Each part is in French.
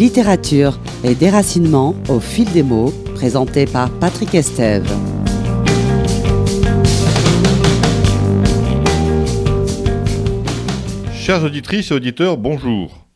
Littérature et déracinement au fil des mots, présenté par Patrick Estève. Chères auditrices et auditeurs, bonjour.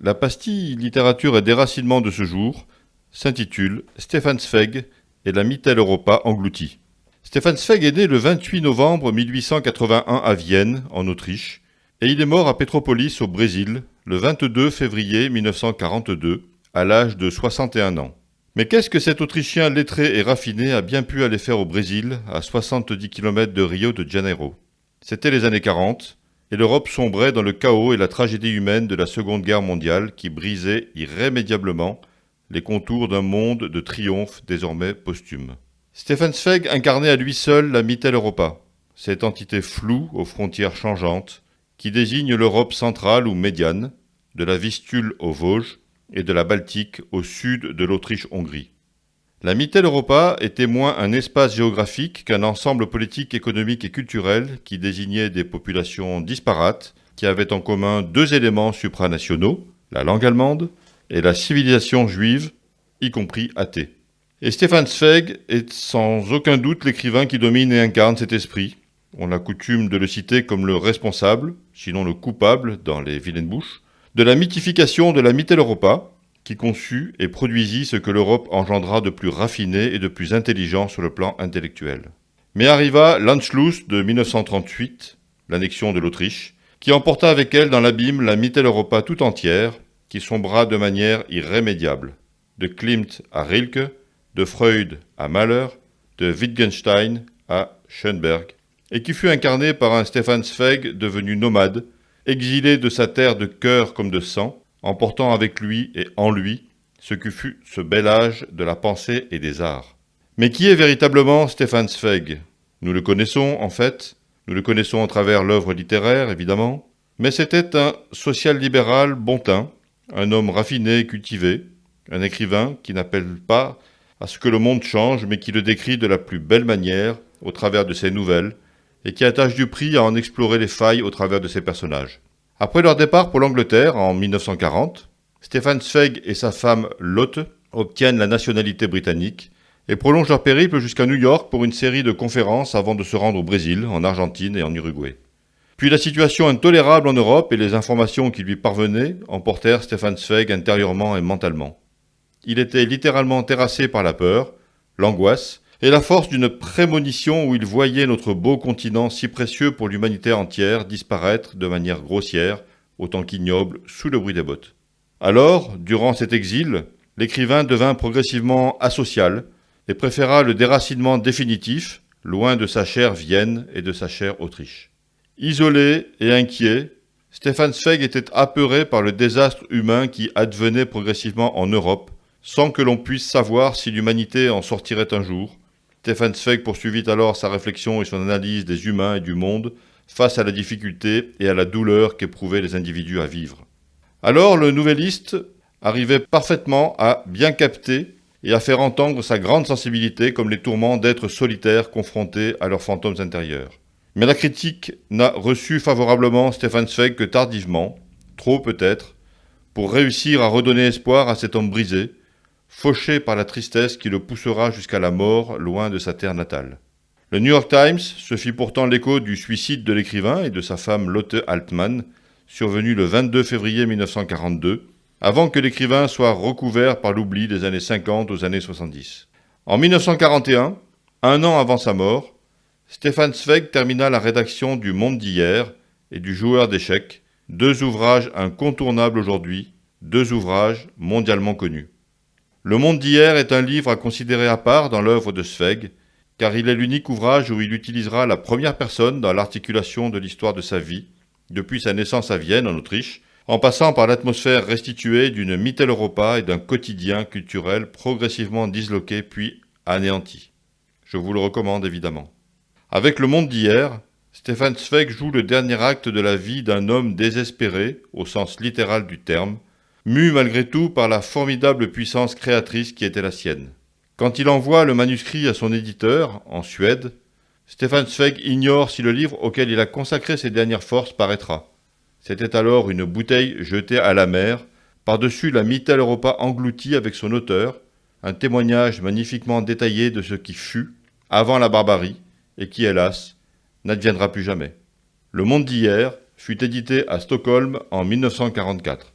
La pastille littérature et déracinement de ce jour s'intitule Stefan Zweig et la Mitteleuropa engloutie. Stefan Zweig est né le 28 novembre 1881 à Vienne, en Autriche, et il est mort à Petropolis, au Brésil, le 22 février 1942, à l'âge de 61 ans. Mais qu'est-ce que cet Autrichien lettré et raffiné a bien pu aller faire au Brésil, à 70 km de Rio de Janeiro? C'était les années 40, et l'Europe sombrait dans le chaos et la tragédie humaine de la Seconde Guerre mondiale qui brisait irrémédiablement les contours d'un monde de triomphe désormais posthume. Stefan Zweig incarnait à lui seul la Mitteleuropa, cette entité floue aux frontières changeantes qui désigne l'Europe centrale ou médiane, de la Vistule aux Vosges et de la Baltique au sud de l'Autriche-Hongrie. La Mitteleuropa était moins un espace géographique qu'un ensemble politique, économique et culturel qui désignait des populations disparates qui avaient en commun deux éléments supranationaux, la langue allemande et la civilisation juive, y compris athée. Et Stefan Zweig est sans aucun doute l'écrivain qui domine et incarne cet esprit. On a coutume de le citer comme le responsable, sinon le coupable, dans les vilaines bouches, de la mythification de la Mitteleuropa, qui conçut et produisit ce que l'Europe engendra de plus raffiné et de plus intelligent sur le plan intellectuel. Mais arriva l'Anschluss de 1938, l'annexion de l'Autriche, qui emporta avec elle dans l'abîme la Mitteleuropa tout entière, qui sombra de manière irrémédiable. De Klimt à Rilke, de Freud à Mahler, de Wittgenstein à Schoenberg, et qui fut incarné par un Stefan Zweig devenu nomade, exilé de sa terre de cœur comme de sang, emportant avec lui et en lui ce que fut ce bel âge de la pensée et des arts. Mais qui est véritablement Stefan Zweig? Nous le connaissons en fait, nous le connaissons à travers l'œuvre littéraire évidemment, mais c'était un social-libéral bon teint, un homme raffiné et cultivé, un écrivain qui n'appelle pas à ce que le monde change, mais qui le décrit de la plus belle manière au travers de ses nouvelles, et qui attache du prix à en explorer les failles au travers de ses personnages. Après leur départ pour l'Angleterre en 1940, Stefan Zweig et sa femme Lotte obtiennent la nationalité britannique et prolongent leur périple jusqu'à New York pour une série de conférences avant de se rendre au Brésil, en Argentine et en Uruguay. Puis la situation intolérable en Europe et les informations qui lui parvenaient emportèrent Stefan Zweig intérieurement et mentalement. Il était littéralement terrassé par la peur, l'angoisse et la force d'une prémonition où il voyait notre beau continent si précieux pour l'humanité entière disparaître de manière grossière, autant qu'ignoble, sous le bruit des bottes. Alors, durant cet exil, l'écrivain devint progressivement asocial et préféra le déracinement définitif, loin de sa chère Vienne et de sa chère Autriche. Isolé et inquiet, Stefan Zweig était apeuré par le désastre humain qui advenait progressivement en Europe, sans que l'on puisse savoir si l'humanité en sortirait un jour. Stefan Zweig poursuivit alors sa réflexion et son analyse des humains et du monde face à la difficulté et à la douleur qu'éprouvaient les individus à vivre. Alors le nouvelliste arrivait parfaitement à bien capter et à faire entendre sa grande sensibilité comme les tourments d'êtres solitaires confrontés à leurs fantômes intérieurs. Mais la critique n'a reçu favorablement Stefan Zweig que tardivement, trop peut-être, pour réussir à redonner espoir à cet homme brisé, fauché par la tristesse qui le poussera jusqu'à la mort loin de sa terre natale. Le New York Times se fit pourtant l'écho du suicide de l'écrivain et de sa femme Lotte Altmann, survenu le 22 février 1942, avant que l'écrivain soit recouvert par l'oubli des années 50 aux années 70. En 1941, un an avant sa mort, Stefan Zweig termina la rédaction du Monde d'hier et du Joueur d'échecs, deux ouvrages incontournables aujourd'hui, deux ouvrages mondialement connus. Le Monde d'hier est un livre à considérer à part dans l'œuvre de Zweig, car il est l'unique ouvrage où il utilisera la première personne dans l'articulation de l'histoire de sa vie, depuis sa naissance à Vienne, en Autriche, en passant par l'atmosphère restituée d'une Mitteleuropa et d'un quotidien culturel progressivement disloqué puis anéanti. Je vous le recommande évidemment. Avec Le Monde d'hier, Stefan Zweig joue le dernier acte de la vie d'un homme désespéré, au sens littéral du terme, mu malgré tout par la formidable puissance créatrice qui était la sienne. Quand il envoie le manuscrit à son éditeur, en Suède, Stefan Zweig ignore si le livre auquel il a consacré ses dernières forces paraîtra. C'était alors une bouteille jetée à la mer Par-dessus la Mitteleuropa engloutie avec son auteur, un témoignage magnifiquement détaillé de ce qui fut, avant la barbarie, et qui, hélas, n'adviendra plus jamais. Le Monde d'hier fut édité à Stockholm en 1944.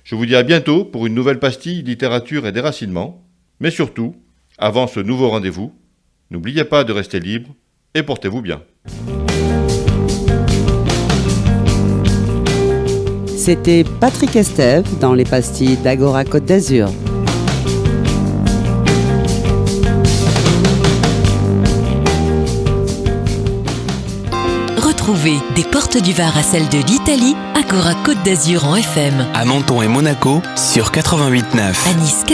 Je vous dis à bientôt pour une nouvelle pastille littérature et déracinement, mais surtout, avant ce nouveau rendez-vous, n'oubliez pas de rester libre et portez-vous bien. C'était Patrick Estève dans les pastilles d'Agora Côte d'Azur. Retrouvez des portes du Var à celles de l'Italie, Agora Côte d'Azur en FM. À Menton et Monaco sur 88.9. À Nice.